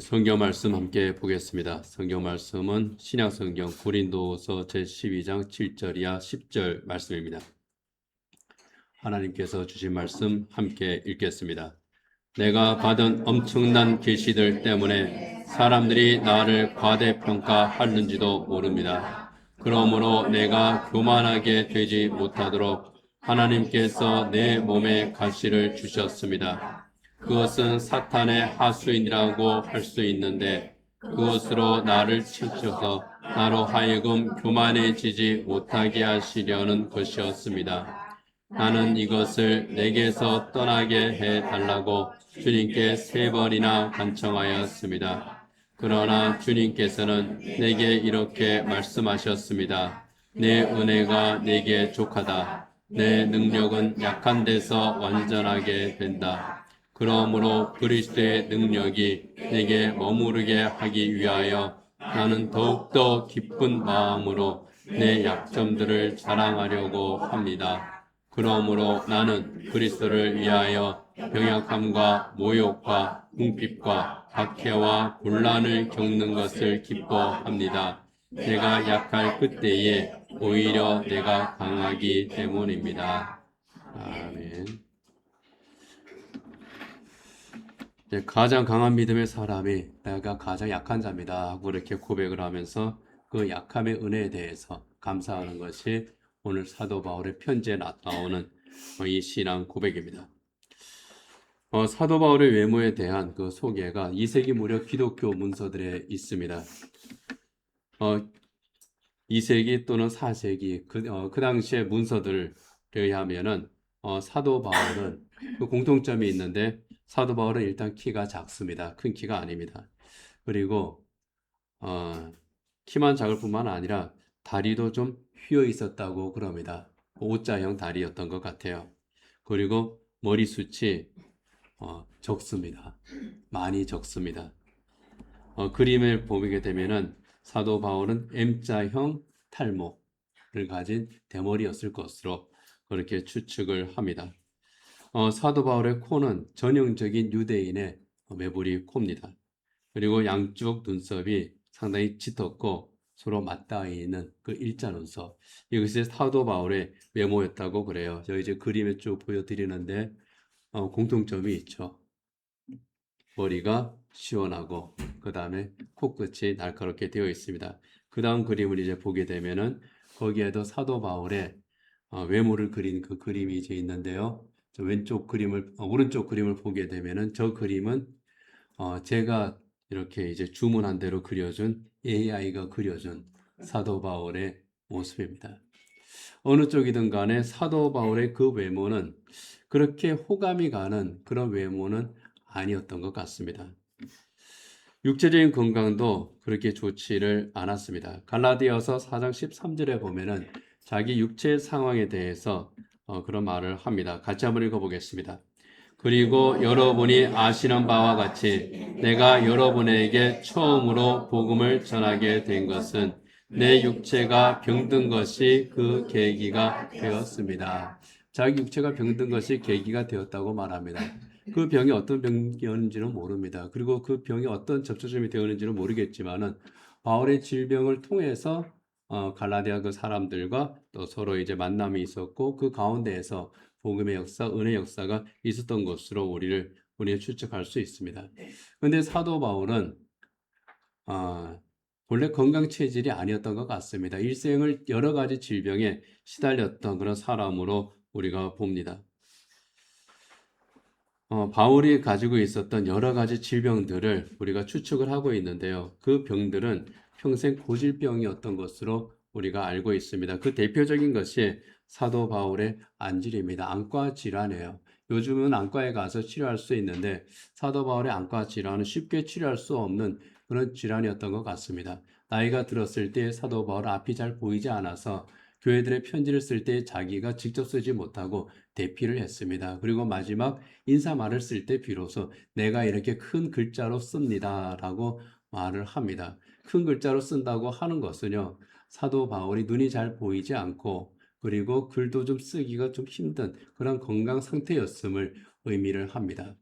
성경 말씀 함께 보겠습니다. 성경 말씀은 신약 성경 고린도서 제12장 7절 이하 10절 말씀입니다. 하나님께서 주신 말씀 함께 읽겠습니다. 내가 받은 엄청난 계시들 때문에 사람들이 나를 과대평가하는지도 모릅니다. 그러므로 내가 교만하게 되지 못하도록 하나님께서 내 몸에 가시를 주셨습니다. 그것은 사탄의 하수인이라고 할 수 있는데 그것으로 나를 치셔서 나로 하여금 교만해지지 못하게 하시려는 것이었습니다. 나는 이것을 내게서 떠나게 해달라고 주님께 3번이나 간청하였습니다. 그러나 주님께서는 내게 이렇게 말씀하셨습니다. 내 은혜가 내게 족하다. 내 능력은 약한 데서 완전하게 된다. 그러므로 그리스도의 능력이 내게 머무르게 하기 위하여 나는 더욱더 기쁜 마음으로 내 약점들을 자랑하려고 합니다. 그러므로 나는 그리스도를 위하여 병약함과 모욕과 궁핍과 박해와 곤란을 겪는 것을 기뻐합니다. 내가 약할 그때에 오히려 내가 강하기 때문입니다. 아멘. 가장 강한 믿음의 사람이 내가 가장 약한 자입니다 하고 이렇게 고백을 하면서 그 약함의 은혜에 대해서 감사하는 것이 오늘 사도 바울의 편지에 나오는 이 신앙 고백입니다. 사도 바울의 외모에 대한 그 소개가 2세기 무렵 기독교 문서들에 있습니다. 2세기 또는 4세기 그 당시의 문서들에 의하면은 사도 바울은 그 공통점이 있는데 사도 바울은 일단 키가 작습니다. 큰 키가 아닙니다. 그리고 키만 작을 뿐만 아니라 다리도 좀 휘어 있었다고 그럽니다. O자형 다리였던 것 같아요. 그리고 머리숱이 적습니다. 많이 적습니다. 그림을 보게 되면은 사도 바울은 M자형 탈모를 가진 대머리였을 것으로 그렇게 추측을 합니다. 사도 바울의 코는 전형적인 유대인의 매부리 코입니다. 그리고 양쪽 눈썹이 상당히 짙었고 서로 맞닿아 있는 그 일자 눈썹. 이것이 사도 바울의 외모였다고 그래요. 저 이제 그림에 쭉 보여드리는데 공통점이 있죠. 머리가 시원하고 그 다음에 코끝이 날카롭게 되어 있습니다. 그 다음 그림을 이제 보게 되면은 거기에도 사도 바울의 외모를 그린 그 그림이 이제 있는데요. 저 왼쪽 그림을 오른쪽 그림을 보게 되면은 저 그림은 제가 이렇게 이제 주문한 대로 그려준 AI가 그려준 사도 바울의 모습입니다. 어느 쪽이든 간에 사도 바울의 그 외모는 그렇게 호감이 가는 그런 외모는 아니었던 것 같습니다. 육체적인 건강도 그렇게 좋지를 않았습니다. 갈라디아서 4장 13절에 보면은 자기 육체 상황에 대해서 그런 말을 합니다. 같이 한번 읽어보겠습니다. 그리고 여러분이 아시는 바와 같이 내가 여러분에게 처음으로 복음을 전하게 된 것은 내 육체가 병든 것이 그 계기가 되었습니다. 자기 육체가 병든 것이 계기가 되었다고 말합니다. 그 병이 어떤 병이었는지는 모릅니다. 그리고 그 병이 어떤 접촉점이 되었는지는 모르겠지만은 바울의 질병을 통해서 갈라디아 그 사람들과 또 서로 이제 만남이 있었고 그 가운데에서 복음의 역사, 은혜 역사가 있었던 것으로 우리가 추측할 수 있습니다. 그런데 사도 바울은 본래 건강 체질이 아니었던 것 같습니다. 일생을 여러 가지 질병에 시달렸던 그런 사람으로 우리가 봅니다. 바울이 가지고 있었던 여러 가지 질병들을 우리가 추측을 하고 있는데요. 그 병들은 평생 고질병이었던 것으로 우리가 알고 있습니다. 그 대표적인 것이 사도 바울의 안질입니다. 안과 질환이에요. 요즘은 안과에 가서 치료할 수 있는데 사도 바울의 안과 질환은 쉽게 치료할 수 없는 그런 질환이었던 것 같습니다. 나이가 들었을 때 사도 바울 앞이 잘 보이지 않아서 교회들의 편지를 쓸 때 자기가 직접 쓰지 못하고 대피를 했습니다. 그리고 마지막 인사말을 쓸 때 비로소 내가 이렇게 큰 글자로 씁니다 라고 말을 합니다. 큰 글자로 쓴다고 하는 것은요, 사도 바울이 눈이 잘 보이지 않고 그리고 글도 좀 쓰기가 좀 힘든 그런 건강 상태였음을 의미를 합니다.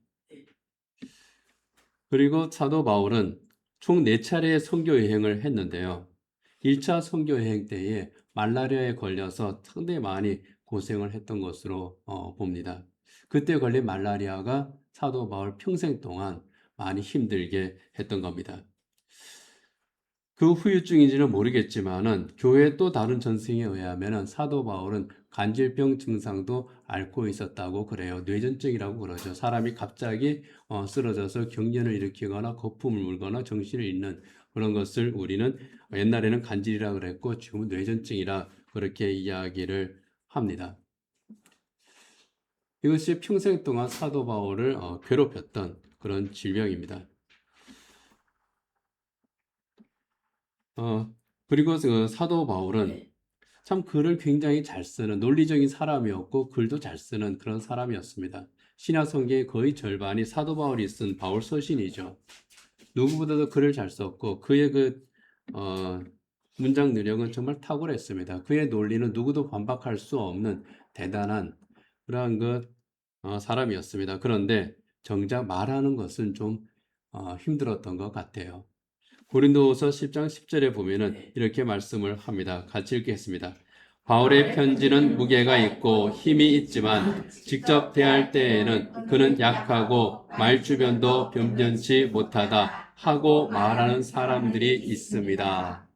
그리고 사도 바울은 총 4차례의 선교 여행을 했는데요. 1차 선교 여행 때에 말라리아에 걸려서 상당히 많이 고생을 했던 것으로 봅니다. 그때 걸린 말라리아가 사도 바울 평생 동안 많이 힘들게 했던 겁니다. 그 후유증인지는 모르겠지만은 교회 또 다른 전승에 의하면은 사도 바울은 간질병 증상도 앓고 있었다고 그래요. 뇌전증이라고 그러죠. 사람이 갑자기 쓰러져서 경련을 일으키거나 거품을 물거나 정신을 잃는 그런 것을 우리는 옛날에는 간질이라 그랬고 지금은 뇌전증이라 그렇게 이야기를 합니다. 이것이 평생 동안 사도 바울을 괴롭혔던 그런 질병입니다. 그리고 그 사도 바울은 참 글을 굉장히 잘 쓰는 논리적인 사람이었고 글도 잘 쓰는 그런 사람이었습니다. 신약 성경의 거의 절반이 사도 바울이 쓴 바울 서신이죠. 누구보다도 글을 잘 썼고 그의 어, 문장 능력은 정말 탁월했습니다. 그의 논리는 누구도 반박할 수 없는 대단한 그러한 사람이었습니다. 그런데 정작 말하는 것은 좀 힘들었던 것 같아요. 고린도후서 10장 10절에 보면은 이렇게 말씀을 합니다. 같이 읽겠습니다. 바울의 편지는 무게가 있고 힘이 있지만 직접 대할 때에는 그는 약하고 말주변도 변변치 못하다 하고 말하는 사람들이 있습니다.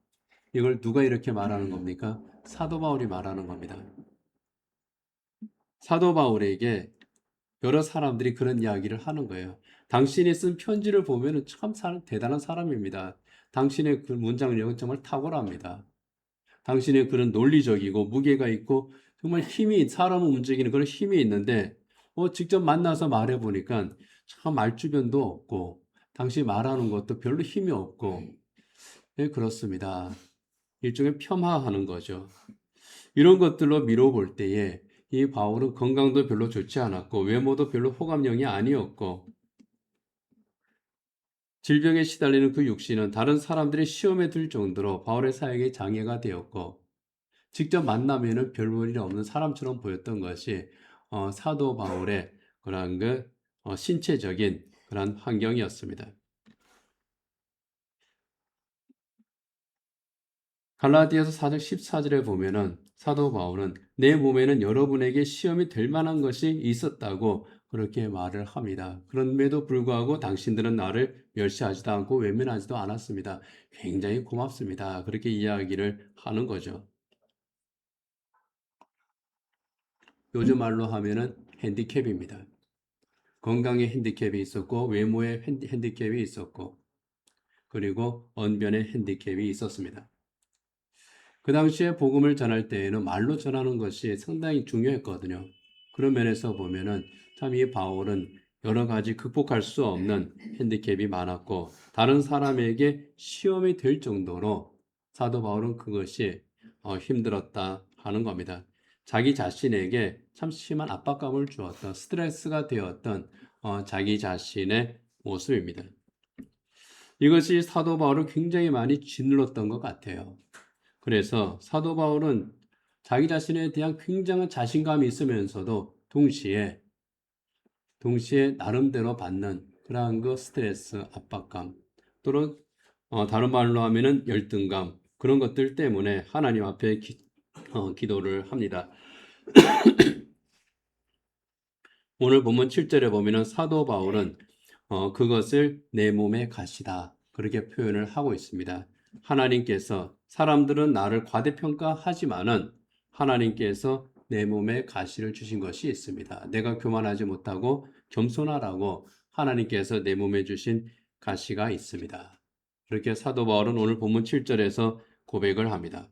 이걸 누가 이렇게 말하는 겁니까? 사도 바울이 말하는 겁니다. 사도 바울에게 여러 사람들이 그런 이야기를 하는 거예요. 당신이 쓴 편지를 보면 참 대단한 사람입니다. 당신의 그 문장력은 정말 탁월합니다. 당신의 글은 논리적이고 무게가 있고 정말 사람을 움직이는 그런 힘이 있는데 직접 만나서 말해보니까 참 말주변도 없고 당신이 말하는 것도 별로 힘이 없고 네, 그렇습니다. 일종의 폄하하는 거죠. 이런 것들로 미뤄볼 때에 이 바울은 건강도 별로 좋지 않았고 외모도 별로 호감형이 아니었고 질병에 시달리는 그 육신은 다른 사람들의 시험에 들 정도로 바울의 사역에 장애가 되었고 직접 만나면은 별 볼일 없는 사람처럼 보였던 것이 사도 바울의 그러한 신체적인 그런 환경이었습니다. 갈라디아서 4장 14절에 보면은 사도 바울은 내 몸에는 여러분에게 시험이 될 만한 것이 있었다고 그렇게 말을 합니다. 그럼에도 불구하고 당신들은 나를 멸시하지도 않고 외면하지도 않았습니다. 굉장히 고맙습니다. 그렇게 이야기를 하는 거죠. 요즘 말로 하면은 핸디캡입니다. 건강에 핸디캡이 있었고 외모에 핸디캡이 있었고 그리고 언변에 핸디캡이 있었습니다. 그 당시에 복음을 전할 때에는 말로 전하는 것이 상당히 중요했거든요. 그런 면에서 보면은 참 이 바울은 여러 가지 극복할 수 없는 핸디캡이 많았고 다른 사람에게 시험이 될 정도로 사도 바울은 그것이 힘들었다 하는 겁니다. 자기 자신에게 참 심한 압박감을 주었던 스트레스가 되었던 자기 자신의 모습입니다. 이것이 사도 바울을 굉장히 많이 짓눌렀던 것 같아요. 그래서 사도 바울은 자기 자신에 대한 굉장한 자신감이 있으면서도 동시에 나름대로 받는 그러한 스트레스, 압박감 또는 다른 말로 하면은 열등감 그런 것들 때문에 하나님 앞에 기도를 합니다. 오늘 본문 7절에 보면은 사도 바울은 그것을 내 몸에 가시다 그렇게 표현을 하고 있습니다. 하나님께서 사람들은 나를 과대평가하지만은 하나님께서 내 몸에 가시를 주신 것이 있습니다. 내가 교만하지 못하고 겸손하라고 하나님께서 내 몸에 주신 가시가 있습니다. 그렇게 사도 바울은 오늘 본문 7절에서 고백을 합니다.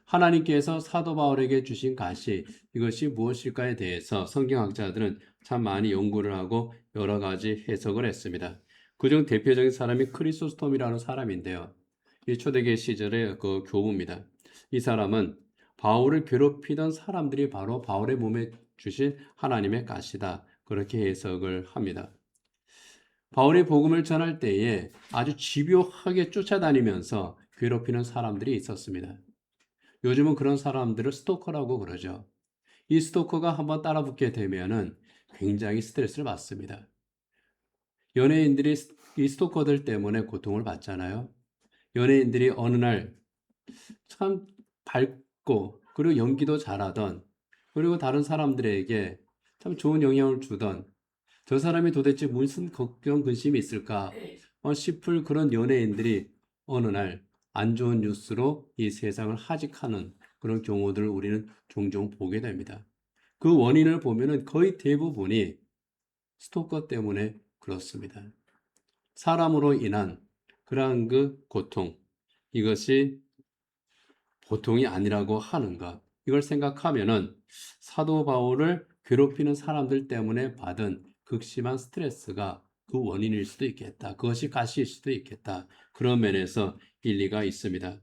하나님께서 사도 바울에게 주신 가시 이것이 무엇일까에 대해서 성경학자들은 참 많이 연구를 하고 여러 가지 해석을 했습니다. 그중 대표적인 사람이 크리소스톰이라는 사람인데요. 이 초대교회 시절의 그 교부입니다. 이 사람은 바울을 괴롭히던 사람들이 바로 바울의 몸에 주신 하나님의 가시다. 그렇게 해석을 합니다. 바울이 복음을 전할 때에 아주 집요하게 쫓아다니면서 괴롭히는 사람들이 있었습니다. 요즘은 그런 사람들을 스토커라고 그러죠. 이 스토커가 한번 따라붙게 되면은 굉장히 스트레스를 받습니다. 연예인들이 이 스토커들 때문에 고통을 받잖아요. 연예인들이 어느 날 참 밝고 그리고 연기도 잘하던 그리고 다른 사람들에게 참 좋은 영향을 주던 저 사람이 도대체 무슨 걱정 근심이 있을까 싶을 그런 연예인들이 어느 날 안 좋은 뉴스로 이 세상을 하직하는 그런 경우들을 우리는 종종 보게 됩니다. 그 원인을 보면은 거의 대부분이 스토커 때문에 그렇습니다. 사람으로 인한 그러한 그 고통, 이것이 보통이 아니라고 하는가? 이걸 생각하면은 사도 바울을 괴롭히는 사람들 때문에 받은 극심한 스트레스가 그 원인일 수도 있겠다. 그것이 가시일 수도 있겠다. 그런 면에서 일리가 있습니다.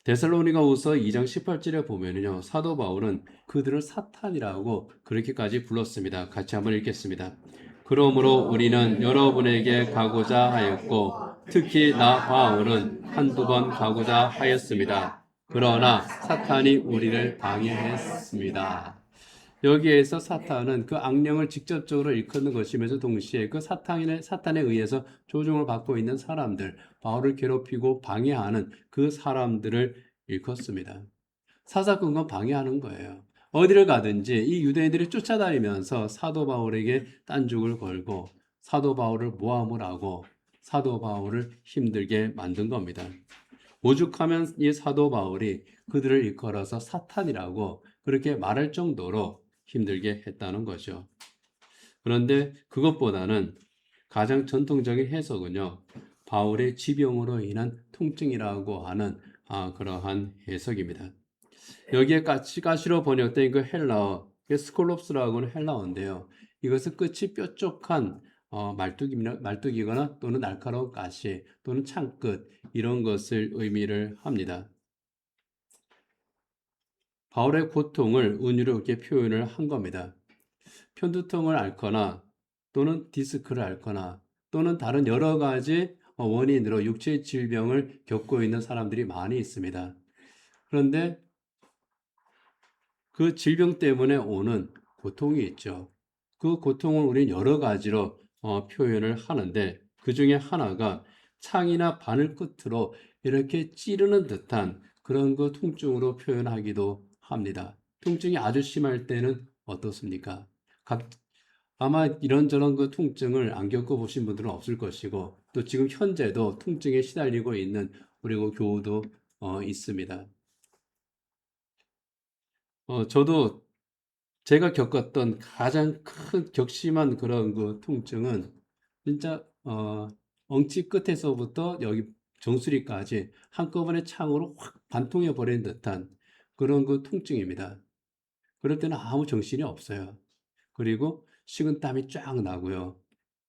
데살로니가후서 2장 18절에 보면은요. 사도 바울은 그들을 사탄이라고 그렇게까지 불렀습니다. 같이 한번 읽겠습니다. 그러므로 우리는 여러분에게 가고자 하였고 특히 나 바울은 한두 번 가고자 하였습니다. 그러나 사탄이 우리를 방해했습니다. 여기에서 사탄은 그 악령을 직접적으로 일컫는 것이면서 동시에 그 사탄에 의해서 조종을 받고 있는 사람들, 바울을 괴롭히고 방해하는 그 사람들을 일컫습니다. 사사건건 방해하는 거예요. 어디를 가든지 이 유대인들이 쫓아다니면서 사도 바울에게 딴죽을 걸고 사도 바울을 모함을 하고 사도 바울을 힘들게 만든 겁니다. 오죽하면 이 사도 바울이 그들을 일컬어서 사탄이라고 그렇게 말할 정도로 힘들게 했다는 거죠. 그런데 그것보다는 가장 전통적인 해석은요, 바울의 지병으로 인한 통증이라고 하는 그러한 해석입니다. 여기에 가시로 번역된 그 헬라어, 스콜롭스라고는 헬라어인데요. 이것은 끝이 뾰족한 말뚝이거나 또는 날카로운 가시 또는 창끝 이런 것을 의미를 합니다. 바울의 고통을 은유로 이렇게 표현을 한 겁니다. 편두통을 앓거나 또는 디스크를 앓거나 또는 다른 여러 가지 원인으로 육체 질병을 겪고 있는 사람들이 많이 있습니다. 그런데 그 질병 때문에 오는 고통이 있죠. 그 고통을 우리는 여러 가지로 표현을 하는데 그 중에 하나가 창이나 바늘 끝으로 이렇게 찌르는 듯한 그런 그 통증으로 표현하기도 합니다. 통증이 아주 심할 때는 어떻습니까? 아마 이런저런 그 통증을 안 겪어보신 분들은 없을 것이고 또 지금 현재도 통증에 시달리고 있는 우리 그 교우도 있습니다. 저도 제가 겪었던 가장 큰 격심한 그런 그 통증은 진짜 엉치 끝에서부터 여기 정수리까지 한꺼번에 창으로 확 반통해 버린 듯한 그런 그 통증입니다. 그럴 때는 아무 정신이 없어요. 그리고 식은땀이 쫙 나고요.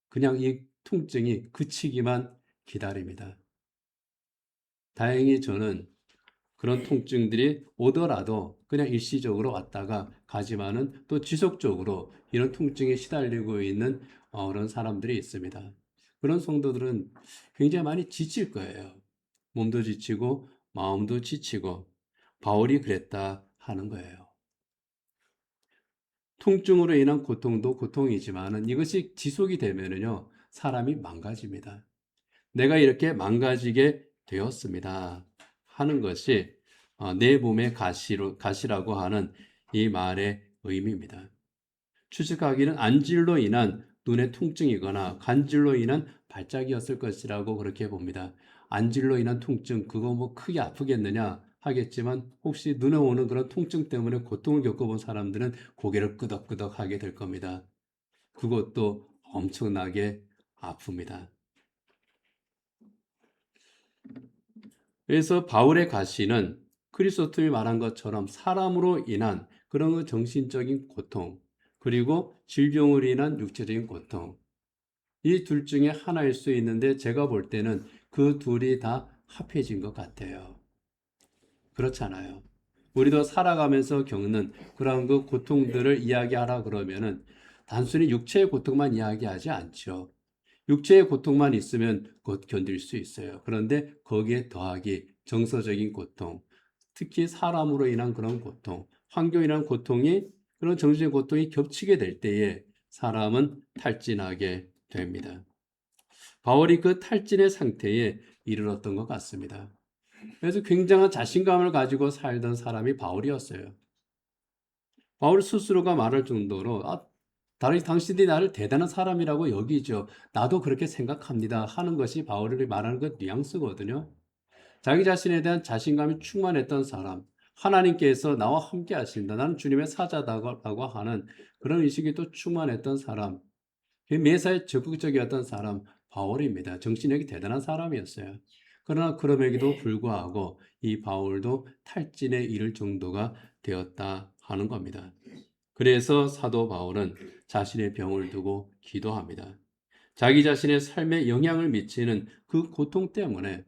그냥 이 통증이 그치기만 기다립니다. 다행히 저는 그런 통증들이 오더라도 그냥 일시적으로 왔다가 가지만은 또 지속적으로 이런 통증에 시달리고 있는 그런 사람들이 있습니다. 그런 성도들은 굉장히 많이 지칠 거예요. 몸도 지치고 마음도 지치고 바울이 그랬다 하는 거예요. 통증으로 인한 고통도 고통이지만은 이것이 지속이 되면은요, 사람이 망가집니다. 내가 이렇게 망가지게 되었습니다. 하는 것이 내 몸의 가시라고 하는 이 말의 의미입니다. 추측하기는 안질로 인한 눈의 통증이거나 간질로 인한 발작이었을 것이라고 그렇게 봅니다. 안질로 인한 통증, 그거 뭐 크게 아프겠느냐 하겠지만 혹시 눈에 오는 그런 통증 때문에 고통을 겪어본 사람들은 고개를 끄덕끄덕 하게 될 겁니다. 그것도 엄청나게 아픕니다. 그래서 바울의 가시는 크리스토님이 말한 것처럼 사람으로 인한 그런 그 정신적인 고통, 그리고 질병으로 인한 육체적인 고통, 이 둘 중에 하나일 수 있는데 제가 볼 때는 그 둘이 다 합해진 것 같아요. 그렇잖아요. 우리도 살아가면서 겪는 그런 그 고통들을 이야기하라 그러면은 단순히 육체의 고통만 이야기하지 않죠. 육체의 고통만 있으면 곧 견딜 수 있어요. 그런데 거기에 더하기 정서적인 고통, 특히 사람으로 인한 그런 고통, 환경이란 고통이 그런 정신의 고통이 겹치게 될 때에 사람은 탈진하게 됩니다. 바울이 그 탈진의 상태에 이르렀던 것 같습니다. 그래서 굉장한 자신감을 가지고 살던 사람이 바울이었어요. 바울 스스로가 말할 정도로 당신들이 나를 대단한 사람이라고 여기죠. 나도 그렇게 생각합니다. 하는 것이 바울이 말하는 것 뉘앙스거든요. 자기 자신에 대한 자신감이 충만했던 사람, 하나님께서 나와 함께 하신다. 나는 주님의 사자다고 하는 그런 의식이 또 충만했던 사람, 매사에 적극적이었던 사람, 바울입니다. 정신력이 대단한 사람이었어요. 그러나 그럼에도 불구하고 이 바울도 탈진에 이를 정도가 되었다 하는 겁니다. 그래서 사도 바울은 자신의 병을 두고 기도합니다. 자기 자신의 삶에 영향을 미치는 그 고통 때문에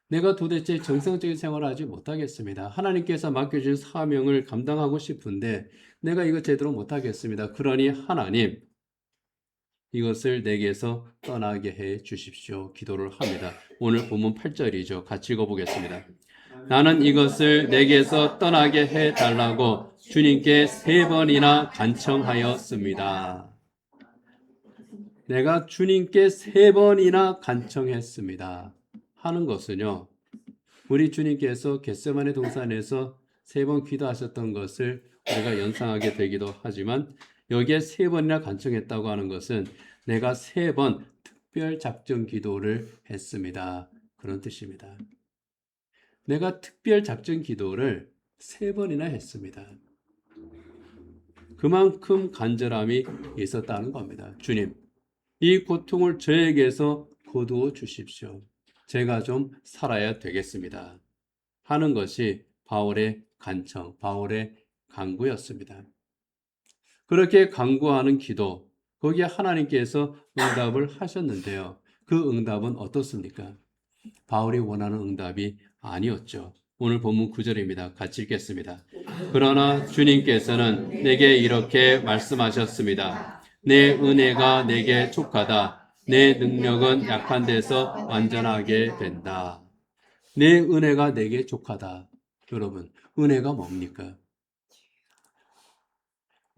내가 도대체 정상적인 생활을 하지 못하겠습니다. 하나님께서 맡겨준 사명을 감당하고 싶은데 내가 이거 제대로 못하겠습니다. 그러니 하나님, 이것을 내게서 떠나게 해 주십시오. 기도를 합니다. 오늘 본문 8절이죠. 같이 읽어보겠습니다. 나는 이것을 내게서 떠나게 해 달라고 주님께 3번이나 간청하였습니다. 내가 주님께 3번이나 간청했습니다. 하는 것은요, 우리 주님께서 겟세마네 동산에서 3번 기도하셨던 것을 우리가 연상하게 되기도 하지만 여기에 3번이나 간청했다고 하는 것은 내가 3번 특별 작전 기도를 했습니다. 그런 뜻입니다. 내가 특별 작전 기도를 3번이나 했습니다. 그만큼 간절함이 있었다는 겁니다. 주님, 이 고통을 저에게서 거두어 주십시오. 제가 좀 살아야 되겠습니다. 하는 것이 바울의 간청, 바울의 간구였습니다. 그렇게 간구하는 기도, 거기에 하나님께서 응답을 하셨는데요. 그 응답은 어떻습니까? 바울이 원하는 응답이 아니었죠. 오늘 본문 9절입니다. 같이 읽겠습니다. 그러나 주님께서는 내게 이렇게 말씀하셨습니다. 내 은혜가 내게 족하다. 내 능력은 약한 데서 완전하게 된다. 내 은혜가 내게 족하다. 여러분, 은혜가 뭡니까?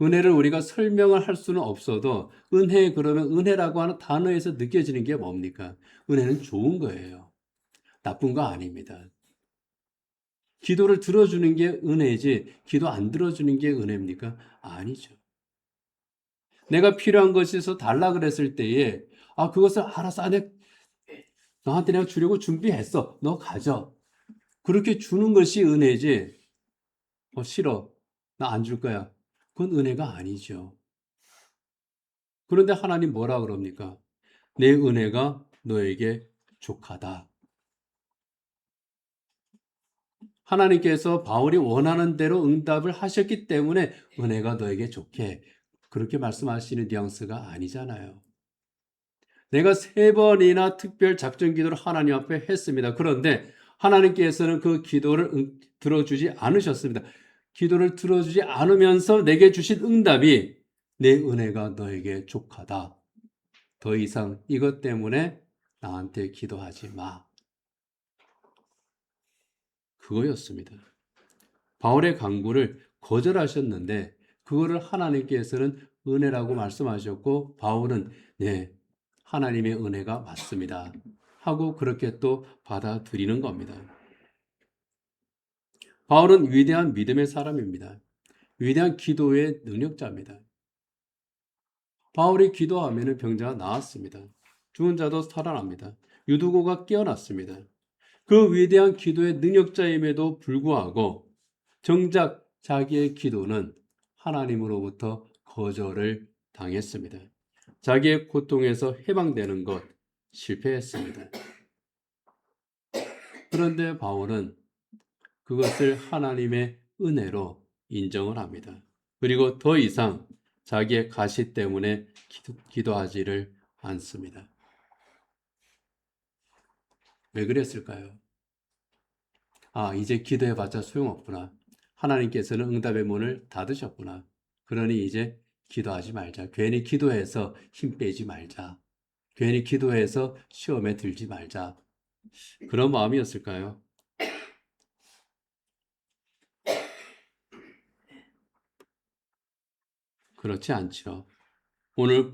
은혜를 우리가 설명을 할 수는 없어도 은혜 그러면 은혜라고 하는 단어에서 느껴지는 게 뭡니까? 은혜는 좋은 거예요. 나쁜 거 아닙니다. 기도를 들어주는 게 은혜지 기도 안 들어주는 게 은혜입니까? 아니죠. 내가 필요한 것이 있어 달라 그랬을 때에 그것을 알았어. 너한테 내가 주려고 준비했어. 너 가져. 그렇게 주는 것이 은혜지. 싫어. 나 안 줄 거야. 그건 은혜가 아니죠. 그런데 하나님 뭐라 그럽니까? 내 은혜가 너에게 족하다. 하나님께서 바울이 원하는 대로 응답을 하셨기 때문에 은혜가 너에게 좋게 그렇게 말씀하시는 뉘앙스가 아니잖아요. 내가 3번이나 특별 작전 기도를 하나님 앞에 했습니다. 그런데 하나님께서는 그 기도를 들어주지 않으셨습니다. 기도를 들어주지 않으면서 내게 주신 응답이 내 은혜가 너에게 족하다. 더 이상 이것 때문에 나한테 기도하지 마. 그거였습니다. 바울의 강구를 거절하셨는데 그거를 하나님께서는 은혜라고 말씀하셨고 바울은 네, 하나님의 은혜가 맞습니다. 하고 그렇게 또 받아들이는 겁니다. 바울은 위대한 믿음의 사람입니다. 위대한 기도의 능력자입니다. 바울이 기도하면 병자가 나았습니다. 죽은 자도 살아납니다. 유두고가 깨어났습니다. 그 위대한 기도의 능력자임에도 불구하고 정작 자기의 기도는 하나님으로부터 거절을 당했습니다. 자기의 고통에서 해방되는 것 실패했습니다. 그런데 바울은 그것을 하나님의 은혜로 인정을 합니다. 그리고 더 이상 자기의 가시 때문에 기도하지를 않습니다. 왜 그랬을까요? 이제 기도해봤자 소용없구나. 하나님께서는 응답의 문을 닫으셨구나. 그러니 이제 기도하지 말자. 괜히 기도해서 힘 빼지 말자. 괜히 기도해서 시험에 들지 말자. 그런 마음이었을까요? 그렇지 않죠. 오늘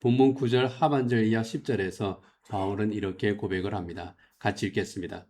본문 9절 하반절 이하 10절에서 바울은 이렇게 고백을 합니다. 같이 읽겠습니다.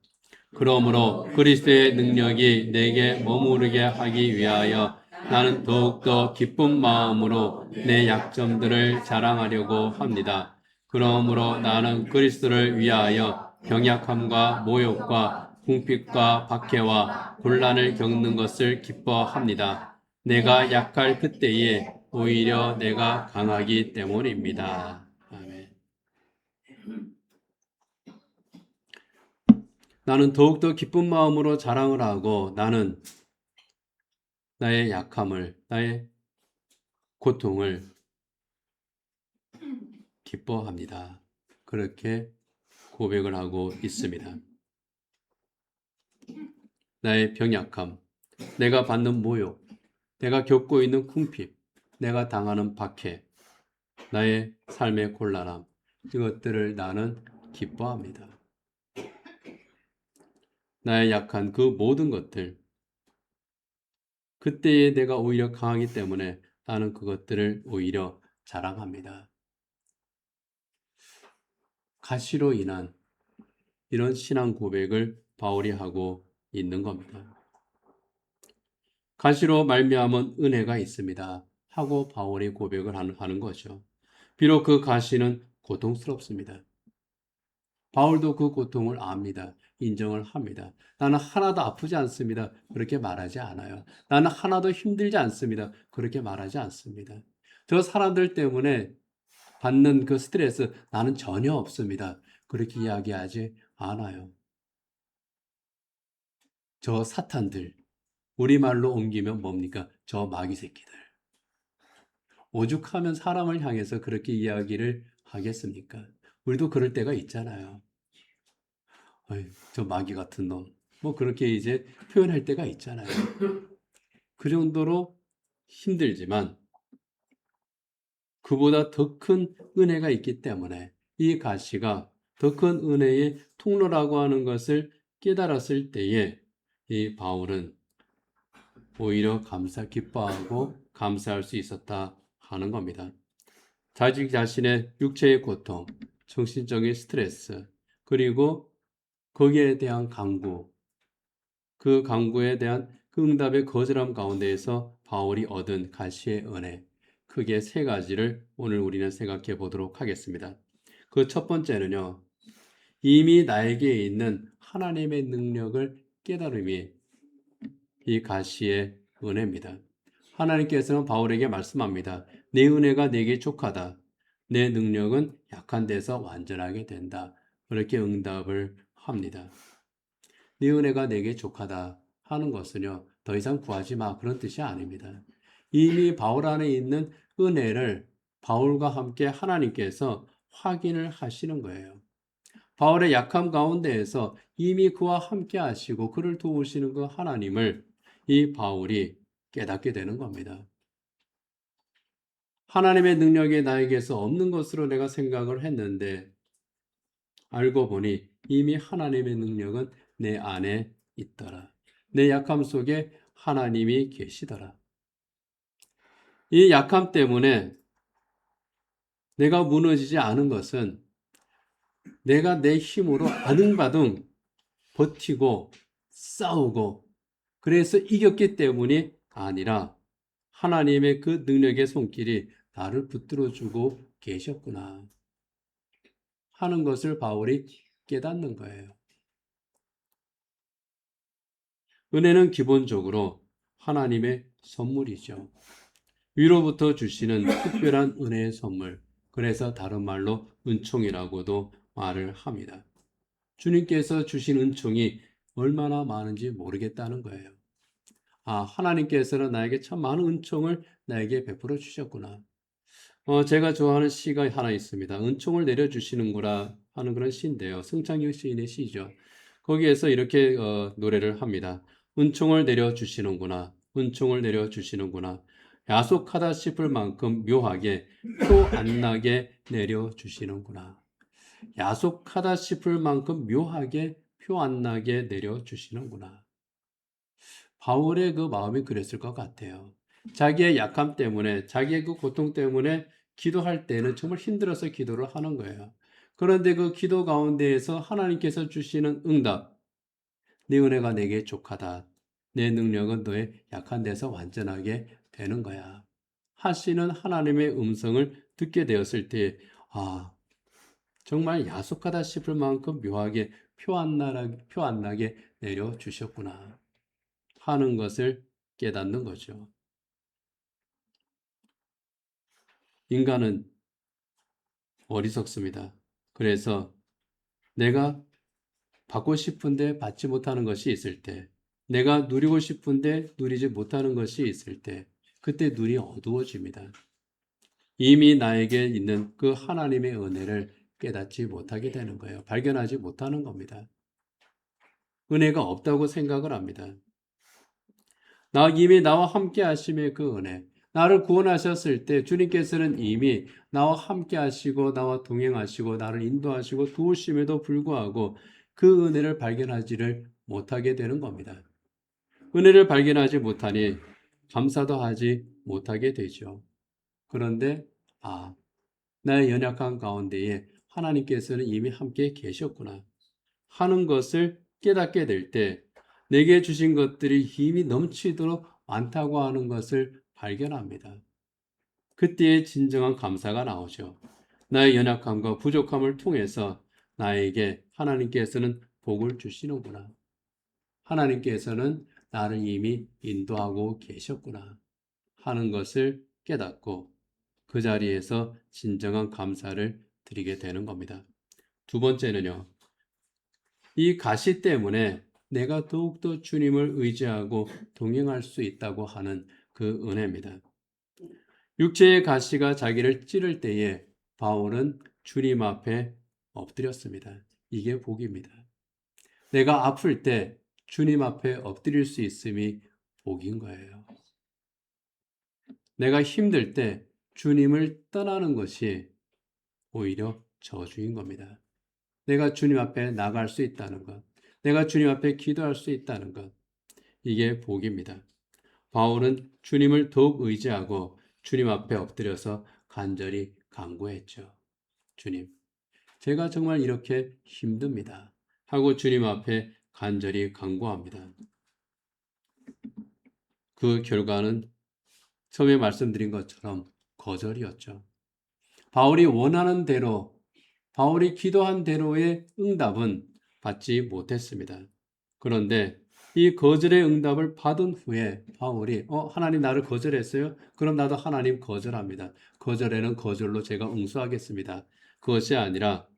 그러므로 그리스도의 능력이 내게 머무르게 하기 위하여 나는 더욱더 기쁜 마음으로 내 약점들을 자랑하려고 합니다. 그러므로 나는 그리스도를 위하여 병약함과 모욕과 궁핍과 박해와 곤란을 겪는 것을 기뻐합니다. 내가 약할 그때에 오히려 내가 강하기 때문입니다. 아멘. 나는 더욱더 기쁜 마음으로 자랑을 하고 나는 나의 약함을, 나의 고통을 기뻐합니다. 그렇게 고백을 하고 있습니다. 나의 병약함, 내가 받는 모욕, 내가 겪고 있는 궁핍, 내가 당하는 박해, 나의 삶의 곤란함, 이것들을 나는 기뻐합니다. 나의 약한 그 모든 것들, 그때에 내가 오히려 강하기 때문에 나는 그것들을 오히려 자랑합니다. 가시로 인한 이런 신앙 고백을 바울이 하고 있는 겁니다. 가시로 말미암은 은혜가 있습니다. 하고 바울이 고백을 하는 거죠. 비록 그 가시는 고통스럽습니다. 바울도 그 고통을 압니다. 인정을 합니다. 나는 하나도 아프지 않습니다. 그렇게 말하지 않아요. 나는 하나도 힘들지 않습니다. 그렇게 말하지 않습니다. 저 사람들 때문에 받는 그 스트레스 나는 전혀 없습니다. 그렇게 이야기하지 않아요. 저 사탄들, 우리말로 옮기면 뭡니까? 저 마귀 새끼들. 오죽하면 사람을 향해서 그렇게 이야기를 하겠습니까? 우리도 그럴 때가 있잖아요. 어이, 저 마귀 같은 놈. 뭐 그렇게 이제 표현할 때가 있잖아요. 그 정도로 힘들지만 그보다 더 큰 은혜가 있기 때문에 이 가시가 더 큰 은혜의 통로라고 하는 것을 깨달았을 때에 이 바울은 오히려 기뻐하고 감사할 수 있었다 하는 겁니다. 자기 자신의 육체의 고통, 정신적인 스트레스, 그리고 거기에 대한 강구, 그 강구에 대한 그 응답의 거절함 가운데에서 바울이 얻은 가시의 은혜, 크게 세 가지를 오늘 우리는 생각해 보도록 하겠습니다. 그 첫 번째는요, 이미 나에게 있는 하나님의 능력을 깨달음이 이 가시의 은혜입니다. 하나님께서는 바울에게 말씀합니다. 내 은혜가 내게 족하다. 내 능력은 약한 데서 완전하게 된다. 그렇게 응답을 합니다. 네 은혜가 내게 족하다 하는 것은요, 더 이상 구하지 마. 그런 뜻이 아닙니다. 이미 바울 안에 있는 은혜를 바울과 함께 하나님께서 확인을 하시는 거예요. 바울의 약함 가운데에서 이미 그와 함께 하시고 그를 도우시는 그 하나님을 이 바울이 깨닫게 되는 겁니다. 하나님의 능력이 나에게서 없는 것으로 내가 생각을 했는데 알고 보니 이미 하나님의 능력은 내 안에 있더라. 내 약함 속에 하나님이 계시더라. 이 약함 때문에 내가 무너지지 않은 것은 내가 내 힘으로 아등바등 버티고 싸우고 그래서 이겼기 때문이 아니라 하나님의 그 능력의 손길이 나를 붙들어주고 계셨구나 하는 것을 바울이 깨닫는 거예요. 은혜는 기본적으로 하나님의 선물이죠. 위로부터 주시는 특별한 은혜의 선물. 그래서 다른 말로 은총이라고도 말을 합니다. 주님께서 주신 은총이 얼마나 많은지 모르겠다는 거예요. 아, 하나님께서는 나에게 참 많은 은총을 나에게 베풀어 주셨구나. 제가 좋아하는 시가 하나 있습니다. 은총을 내려주시는구나 하는 그런 시인데요. 승창유 시인의 시죠. 거기에서 이렇게 노래를 합니다. 은총을 내려주시는구나. 은총을 내려주시는구나. 야속하다 싶을 만큼 묘하게 표 안 나게 내려주시는구나. 야속하다 싶을 만큼 묘하게 표 안 나게 내려주시는구나. 바울의 그 마음이 그랬을 것 같아요. 자기의 약함 때문에, 자기의 그 고통 때문에 기도할 때는 정말 힘들어서 기도를 하는 거예요. 그런데 그 기도 가운데에서 하나님께서 주시는 응답, 네 은혜가 내게 족하다. 내 능력은 너의 약한 데서 완전하게 되는 거야. 하시는 하나님의 음성을 듣게 되었을 때, 아, 정말 야속하다 싶을 만큼 묘하게 표 안 나게 내려주셨구나 하는 것을 깨닫는 거죠. 인간은 어리석습니다. 그래서 내가 받고 싶은데 받지 못하는 것이 있을 때, 내가 누리고 싶은데 누리지 못하는 것이 있을 때, 그때 눈이 어두워집니다. 이미 나에게 있는 그 하나님의 은혜를 깨닫지 못하게 되는 거예요. 발견하지 못하는 겁니다. 은혜가 없다고 생각을 합니다. 이미 나와 함께 하심의 그 은혜. 나를 구원하셨을 때 주님께서는 이미 나와 함께 하시고 나와 동행하시고 나를 인도하시고 도우심에도 불구하고 그 은혜를 발견하지를 못하게 되는 겁니다. 은혜를 발견하지 못하니 감사도 하지 못하게 되죠. 그런데 나의 연약한 가운데에 하나님께서는 이미 함께 계셨구나 하는 것을 깨닫게 될 때 내게 주신 것들이 힘이 넘치도록 많다고 하는 것을 발견합니다. 그때의 진정한 감사가 나오죠. 나의 연약함과 부족함을 통해서 나에게 하나님께서는 복을 주시는구나. 하나님께서는 나를 이미 인도하고 계셨구나 하는 것을 깨닫고 그 자리에서 진정한 감사를 드리게 되는 겁니다. 두 번째는요. 이 가시 때문에 내가 더욱더 주님을 의지하고 동행할 수 있다고 하는 그 은혜입니다. 육체의 가시가 자기를 찌를 때에 바울은 주님 앞에 엎드렸습니다. 이게 복입니다. 내가 아플 때 주님 앞에 엎드릴 수 있음이 복인 거예요. 내가 힘들 때 주님을 떠나는 것이 오히려 저주인 겁니다. 내가 주님 앞에 나갈 수 있다는 것, 내가 주님 앞에 기도할 수 있다는 것, 이게 복입니다. 바울은 주님을 더욱 의지하고 주님 앞에 엎드려서 간절히 간구했죠. 주님, 제가 정말 이렇게 힘듭니다. 하고 주님 앞에 간절히 간구합니다. 그 결과는 처음에 말씀드린 것처럼 거절이었죠. 바울이 원하는 대로, 바울이 기도한 대로의 응답은 받지 못했습니다. 그런데 이 거절의 응답을 받은 후에 바울이 하나님 나를 거절했어요? 그럼 나도 하나님 거절합니다. 거절에는 거절로 제가 응수하겠습니다. 그것이 아니라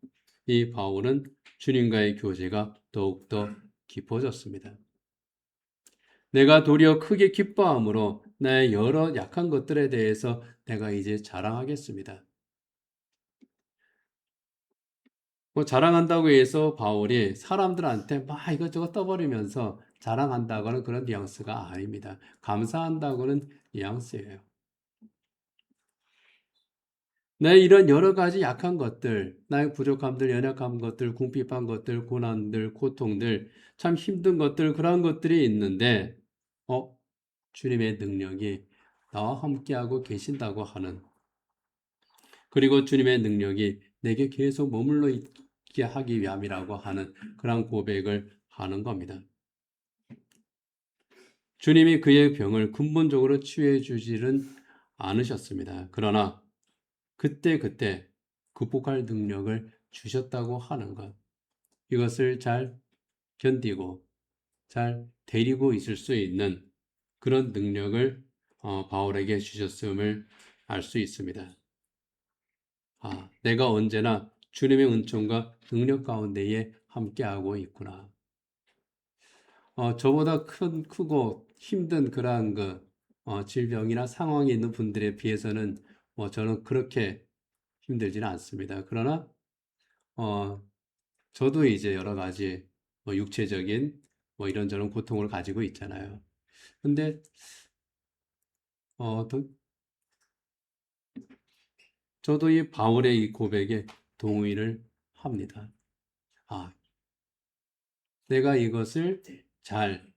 이 바울은 주님과의 교제가 더욱더 깊어졌습니다. 내가 도리어 크게 기뻐함으로 나의 여러 약한 것들에 대해서 내가 이제 자랑하겠습니다. 자랑한다고 해서 바울이 사람들한테 막 이것저것 떠버리면서 자랑한다고는 그런 뉘앙스가 아닙니다. 감사한다고는 뉘앙스예요. 내 이런 여러 가지 약한 것들, 나의 부족함들, 연약한 것들, 궁핍한 것들, 고난들, 고통들, 참 힘든 것들, 그런 것들이 있는데, 주님의 능력이 나와 함께하고 계신다고 하는, 그리고 주님의 능력이 내게 계속 머물러 있게 하기 위함이라고 하는 그런 고백을 하는 겁니다. 주님이 그의 병을 근본적으로 치유해 주지는 않으셨습니다. 그러나 그때 극복할 능력을 주셨다고 하는 것. 이것을 잘 견디고 잘 데리고 있을 수 있는 그런 능력을 바울에게 주셨음을 알 수 있습니다. 내가 언제나 주님의 은총과 능력 가운데에 함께하고 있구나. 저보다 크고 힘든 그러한 질병이나 상황이 있는 분들에 비해서는 저는 그렇게 힘들지는 않습니다. 그러나 저도 이제 여러 가지 육체적인 이런저런 고통을 가지고 있잖아요. 근데 어, 또- 저도 이 바울의 이 고백에 동의를 합니다. 아, 내가 이것을 잘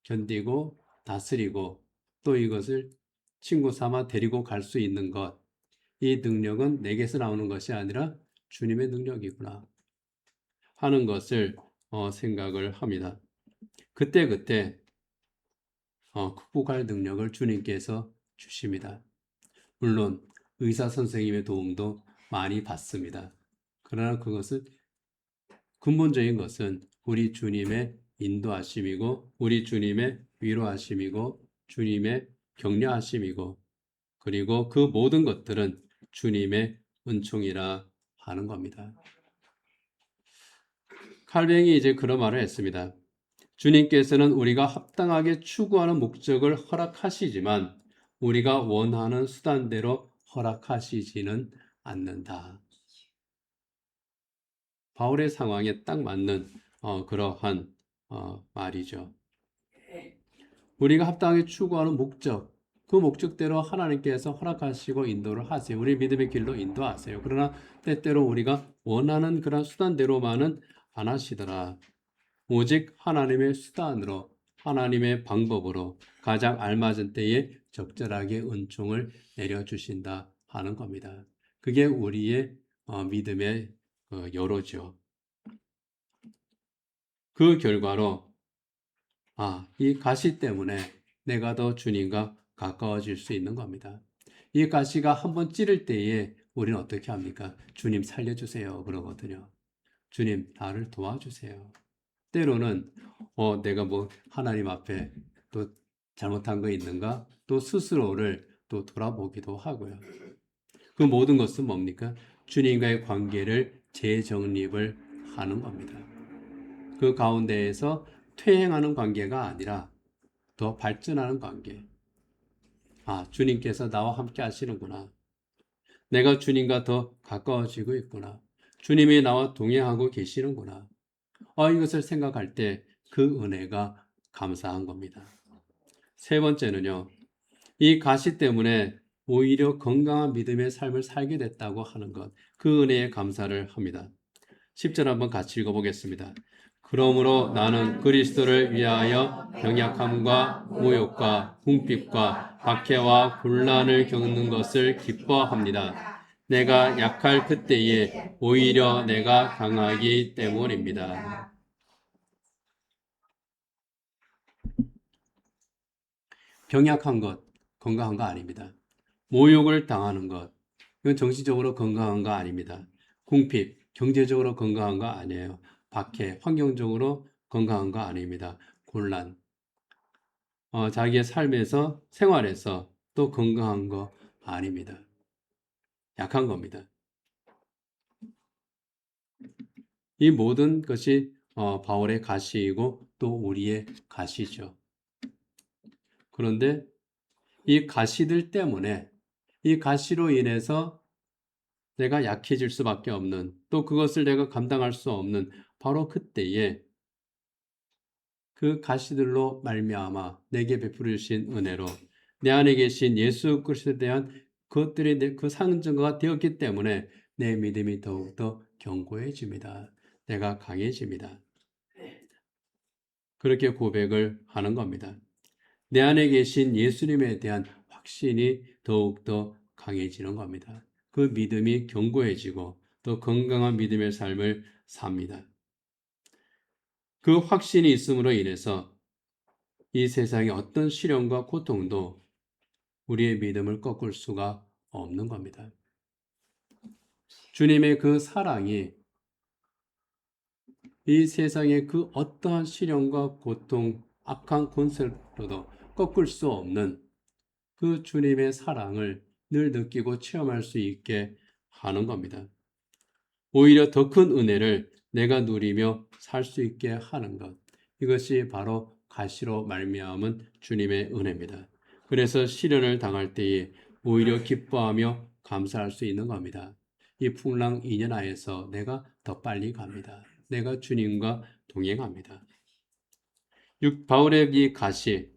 견디고 다스리고 또 이것을 친구 삼아 데리고 갈 수 있는 것, 이 능력은 내게서 나오는 것이 아니라 주님의 능력이구나 하는 것을 생각을 합니다. 그때 극복할 능력을 주님께서 주십니다. 물론 의사 선생님의 도움도 많이 받습니다. 그러나 그것은 근본적인 것은 우리 주님의 인도하심이고 우리 주님의 위로하심이고 주님의 격려하심이고 그리고 그 모든 것들은 주님의 은총이라 하는 겁니다. 칼뱅이 이제 그런 말을 했습니다. 주님께서는 우리가 합당하게 추구하는 목적을 허락하시지만 우리가 원하는 수단대로 허락하시지는 않는다. 바울의 상황에 딱 맞는 그러한 말이죠. 우리가 합당하게 추구하는 목적, 그 목적대로 하나님께서 허락하시고 인도를 하세요. 우리 믿음의 길로 인도하세요. 그러나 때때로 우리가 원하는 그런 수단대로만은 안 하시더라. 오직 하나님의 수단으로, 하나님의 방법으로 가장 알맞은 때에 적절하게 은총을 내려주신다 하는 겁니다. 그게 우리의 믿음의 여로죠. 그 결과로 이 가시 때문에 내가 더 주님과 가까워질 수 있는 겁니다. 이 가시가 한번 찌를 때에 우리는 어떻게 합니까? 주님 살려주세요 그러거든요. 주님 나를 도와주세요. 때로는 내가 뭐 하나님 앞에 또 잘못한 거 있는가? 또 스스로를 또 돌아보기도 하고요. 그 모든 것은 뭡니까? 주님과의 관계를 재정립을 하는 겁니다. 그 가운데에서 퇴행하는 관계가 아니라 더 발전하는 관계. 주님께서 나와 함께 하시는구나. 내가 주님과 더 가까워지고 있구나. 주님이 나와 동행하고 계시는구나. 이것을 생각할 때 그 은혜가 감사한 겁니다. 세 번째는요, 이 가시 때문에 오히려 건강한 믿음의 삶을 살게 됐다고 하는 것, 그 은혜에 감사를 합니다. 10절 한번 같이 읽어보겠습니다. 그러므로 나는 그리스도를 위하여 병약함과 모욕과 궁핍과 박해와 곤란을 겪는 것을 기뻐합니다. 내가 약할 그때에 오히려 내가 강하기 때문입니다. 병약한 것, 건강한 거 아닙니다. 모욕을 당하는 것, 이건 정신적으로 건강한 거 아닙니다. 궁핍, 경제적으로 건강한 거 아니에요. 박해, 환경적으로 건강한 거 아닙니다. 곤란, 자기의 삶에서, 생활에서 또 건강한 거 아닙니다. 약한 겁니다. 이 모든 것이 바울의 가시이고 또 우리의 가시죠. 그런데 이 가시들 때문에 이 가시로 인해서 내가 약해질 수밖에 없는 또 그것을 내가 감당할 수 없는 바로 그때에 그 가시들로 말미암아 내게 베풀어 주신 은혜로 내 안에 계신 예수 그리스도에 대한 그것들이 그 상징과 되었기 때문에 내 믿음이 더욱더 견고해집니다. 내가 강해집니다. 그렇게 고백을 하는 겁니다. 내 안에 계신 예수님에 대한 확신이 더욱더 강해지는 겁니다. 그 믿음이 견고해지고 또 건강한 믿음의 삶을 삽니다. 그 확신이 있음으로 인해서 이 세상의 어떤 시련과 고통도 우리의 믿음을 꺾을 수가 없는 겁니다. 주님의 그 사랑이 이 세상의 그 어떠한 시련과 고통, 악한 권세로도 꺾을 수 없는 그 주님의 사랑을 늘 느끼고 체험할 수 있게 하는 겁니다. 오히려 더 큰 은혜를 내가 누리며 살 수 있게 하는 것. 이것이 바로 가시로 말미암은 주님의 은혜입니다. 그래서 시련을 당할 때에 오히려 기뻐하며 감사할 수 있는 겁니다. 이 풍랑 2년 하에서 내가 더 빨리 갑니다. 내가 주님과 동행합니다. 바울의 이 가시,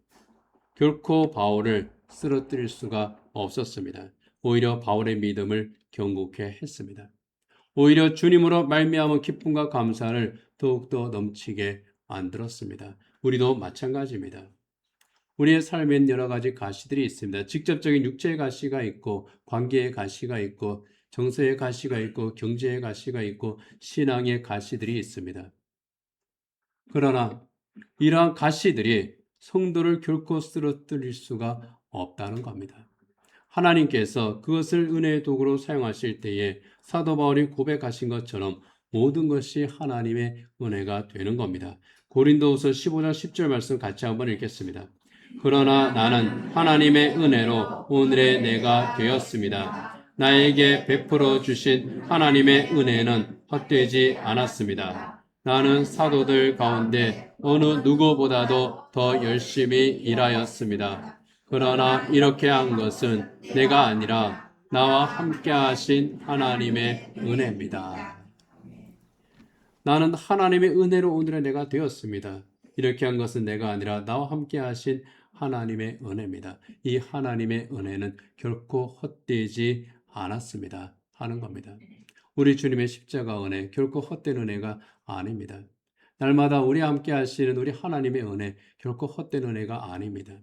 결코 바울을 쓰러뜨릴 수가 없었습니다. 오히려 바울의 믿음을 견고케 했습니다. 오히려 주님으로 말미암은 기쁨과 감사를 더욱더 넘치게 만들었습니다. 우리도 마찬가지입니다. 우리의 삶엔 여러 가지 가시들이 있습니다. 직접적인 육체의 가시가 있고 관계의 가시가 있고 정서의 가시가 있고 경제의 가시가 있고 신앙의 가시들이 있습니다. 그러나 이러한 가시들이 성도를 결코 쓰러뜨릴 수가 없다는 겁니다. 하나님께서 그것을 은혜의 도구로 사용하실 때에 사도 바울이 고백하신 것처럼 모든 것이 하나님의 은혜가 되는 겁니다. 고린도후서 15장 10절 말씀 같이 한번 읽겠습니다. 그러나 나는 하나님의 은혜로 오늘의 내가 되었습니다. 나에게 베풀어 주신 하나님의 은혜는 헛되지 않았습니다. 나는 사도들 가운데 어느 누구보다도 더 열심히 일하였습니다. 그러나 이렇게 한 것은 내가 아니라 나와 함께 하신 하나님의 은혜입니다. 나는 하나님의 은혜로 오늘의 내가 되었습니다. 이렇게 한 것은 내가 아니라 나와 함께 하신 하나님의 은혜입니다. 이 하나님의 은혜는 결코 헛되지 않았습니다. 하는 겁니다. 우리 주님의 십자가 은혜 결코 헛된 은혜가 아닙니다. 날마다 우리 함께 하시는 우리 하나님의 은혜 결코 헛된 은혜가 아닙니다.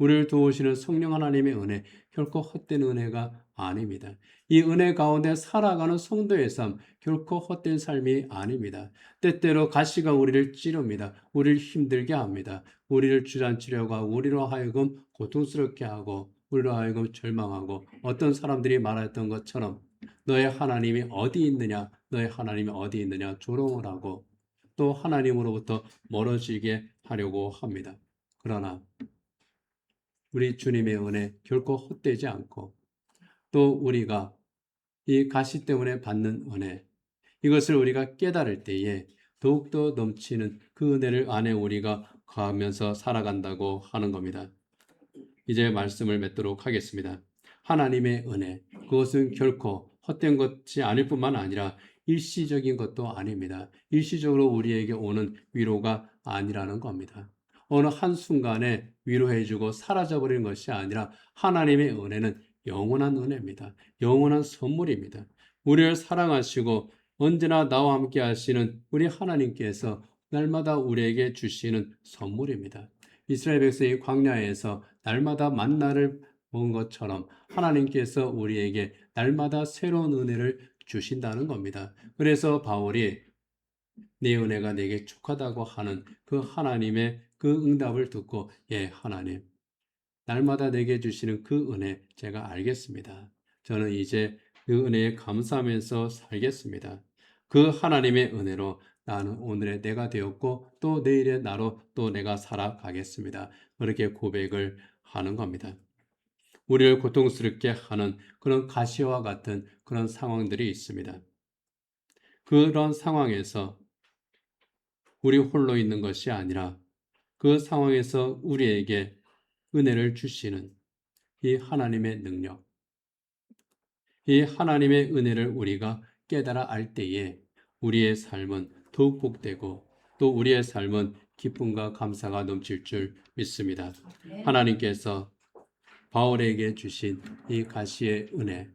우리를 도우시는 성령 하나님의 은혜 결코 헛된 은혜가 아닙니다. 이 은혜 가운데 살아가는 성도의 삶 결코 헛된 삶이 아닙니다. 때때로 가시가 우리를 찌릅니다. 우리를 힘들게 합니다. 우리를 주저앉히려고 하고 우리로 하여금 고통스럽게 하고 우리로 하여금 절망하고 어떤 사람들이 말했던 것처럼 너의 하나님이 어디 있느냐 너의 하나님이 어디 있느냐 조롱을 하고 또 하나님으로부터 멀어지게 하려고 합니다. 그러나 우리 주님의 은혜 결코 헛되지 않고 또 우리가 이 가시 때문에 받는 은혜 이것을 우리가 깨달을 때에 더욱더 넘치는 그 은혜를 안에 우리가 거하면서 살아간다고 하는 겁니다. 이제 말씀을 맺도록 하겠습니다. 하나님의 은혜 그것은 결코 헛된 것이 아닐 뿐만 아니라 일시적인 것도 아닙니다. 일시적으로 우리에게 오는 위로가 아니라는 겁니다. 어느 한순간에 위로해주고 사라져버리는 것이 아니라 하나님의 은혜는 영원한 은혜입니다. 영원한 선물입니다. 우리를 사랑하시고 언제나 나와 함께 하시는 우리 하나님께서 날마다 우리에게 주시는 선물입니다. 이스라엘 백성이 광야에서 날마다 만나를 먹은 것처럼 하나님께서 우리에게 날마다 새로운 은혜를 주신다는 겁니다. 그래서 바울이 내 은혜가 내게 족하다고 하는 그 하나님의 그 응답을 듣고 예 하나님 날마다 내게 주시는 그 은혜 제가 알겠습니다. 저는 이제 그 은혜에 감사하면서 살겠습니다. 그 하나님의 은혜로 나는 오늘의 내가 되었고 또 내일의 나로 또 내가 살아가겠습니다. 그렇게 고백을 하는 겁니다. 우리를 고통스럽게 하는 그런 가시와 같은 그런 상황들이 있습니다. 그런 상황에서 우리 홀로 있는 것이 아니라 그 상황에서 우리에게 은혜를 주시는 이 하나님의 능력, 이 하나님의 은혜를 우리가 깨달아 알 때에 우리의 삶은 더욱 복되고 또 우리의 삶은 기쁨과 감사가 넘칠 줄 믿습니다. 하나님께서 바울에게 주신 이 가시의 은혜,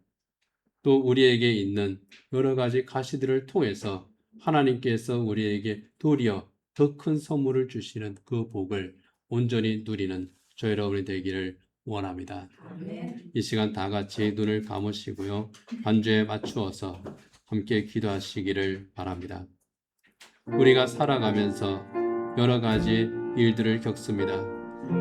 또 우리에게 있는 여러 가지 가시들을 통해서 하나님께서 우리에게 도리어 더 큰 선물을 주시는 그 복을 온전히 누리는 저 여러분이 되기를 원합니다. 이 시간 다 같이 눈을 감으시고요. 반주에 맞추어서 함께 기도하시기를 바랍니다. 우리가 살아가면서 여러 가지 일들을 겪습니다.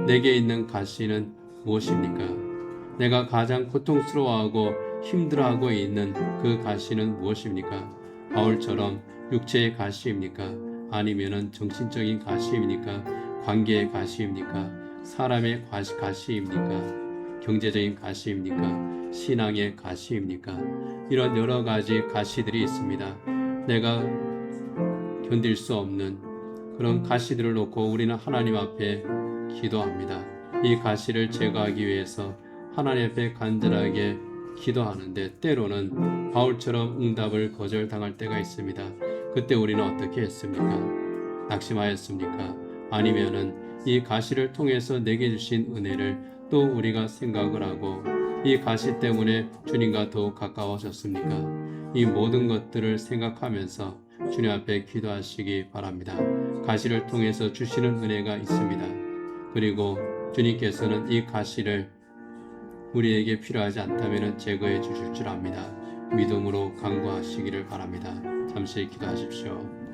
내게 있는 가시는 무엇입니까? 내가 가장 고통스러워하고 힘들어하고 있는 그 가시는 무엇입니까? 바울처럼 육체의 가시입니까? 아니면은 정신적인 가시입니까? 관계의 가시입니까? 사람의 가시입니까? 경제적인 가시입니까? 신앙의 가시입니까? 이런 여러 가지 가시들이 있습니다. 내가 견딜 수 없는 그런 가시들을 놓고 우리는 하나님 앞에 기도합니다. 이 가시를 제거하기 위해서 하나님 앞에 간절하게 기도하는데 때로는 바울처럼 응답을 거절당할 때가 있습니다. 그때 우리는 어떻게 했습니까? 낙심하였습니까? 아니면은 이 가시를 통해서 내게 주신 은혜를 또 우리가 생각을 하고 이 가시 때문에 주님과 더욱 가까워졌습니까? 이 모든 것들을 생각하면서 주님 앞에 기도하시기 바랍니다. 가시를 통해서 주시는 은혜가 있습니다. 그리고 주님께서는 이 가시를 우리에게 필요하지 않다면 제거해 주실 줄 압니다. 믿음으로 간구하시기를 바랍니다. 잠시 기도하십시오.